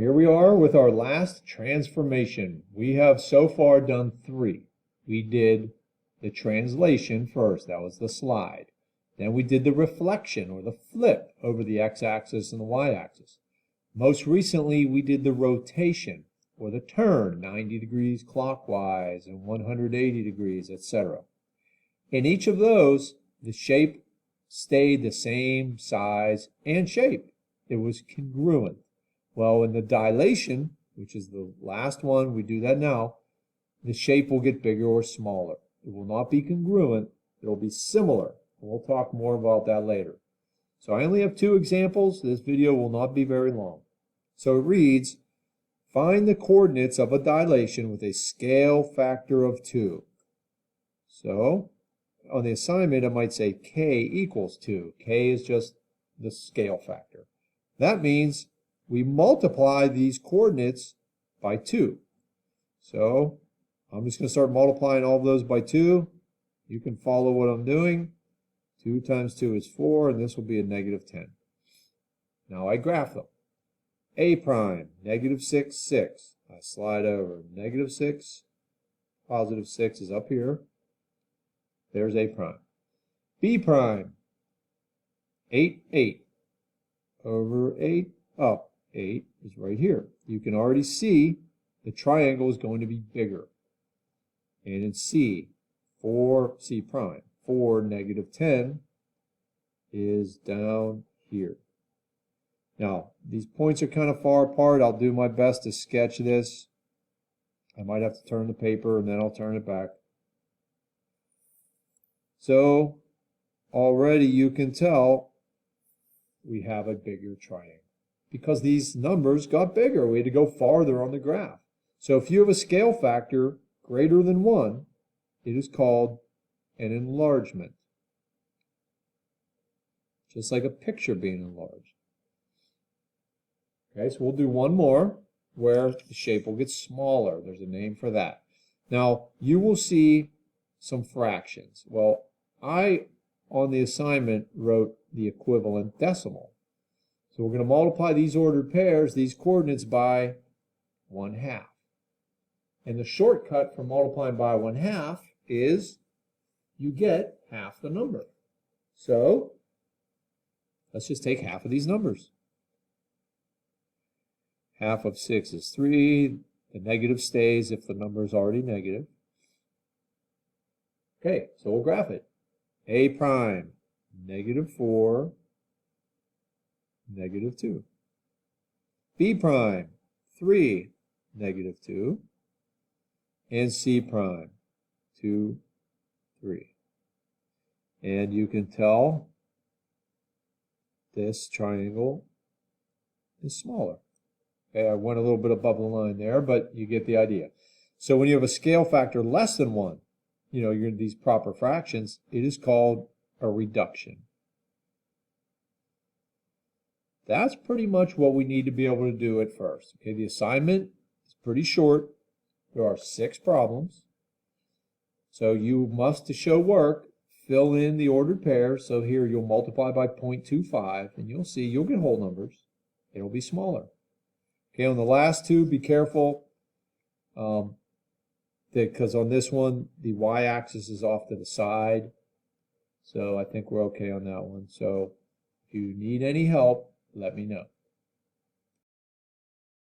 Here we are with our last transformation. We have so far done 3. We did the translation first, that was the slide. Then we did the reflection or the flip over the x-axis and the y-axis. Most recently we did the rotation or the turn, 90 degrees clockwise and 180 degrees, etc. In each of those, the shape stayed the same size and shape. It was congruent. Well, in the dilation, which is the last one, we do that now, the shape will get bigger or smaller. It will not be congruent, it will be similar. We'll talk more about that later. So I only have 2 examples. This video will not be very long. So it reads, find the coordinates of a dilation with a scale factor of 2. So on the assignment, I might say k equals 2. K is just the scale factor. That means we multiply these coordinates by 2. So I'm just going to start multiplying all of those by 2. You can follow what I'm doing. 2 times 2 is 4, and this will be a negative 10. Now I graph them. A prime, negative 6, 6. I slide over. Negative 6, positive 6 is up here. There's A prime. B prime, 8, 8. Over 8, up. 8 is right here. You can already see the triangle is going to be bigger. And in C, 4, C prime, 4, negative 10 is down here. Now, these points are kind of far apart. I'll do my best to sketch this. I might have to turn the paper and then I'll turn it back. So, already you can tell we have a bigger triangle because these numbers got bigger. We had to go farther on the graph. So if you have a scale factor greater than 1, it is called an enlargement. Just like a picture being enlarged. Okay, so we'll do one more where the shape will get smaller. There's a name for that. Now, you will see some fractions. Well, I, on the assignment, wrote the equivalent decimal. So we're going to multiply these ordered pairs, these coordinates, by 1/2. And the shortcut for multiplying by 1/2 is you get half the number. So let's just take half of these numbers. Half of 6 is 3. The negative stays if the number is already negative. Okay, so we'll graph it. A prime, negative 4, negative 2. B prime, 3, negative 2. And C prime, 2, 3. And you can tell this triangle is smaller. Okay, I went a little bit above the line there, but you get the idea. So when you have a scale factor less than 1, you're in these proper fractions, it is called a reduction. That's pretty much what we need to be able to do at first. Okay, the assignment is pretty short. There are 6 problems. So you must, to show work, fill in the ordered pairs. So here you'll multiply by 0.25, and you'll see you'll get whole numbers. It'll be smaller. Okay, on the last 2, be careful, because on this one, the y-axis is off to the side. So I think we're okay on that one. So if you need any help, let me know.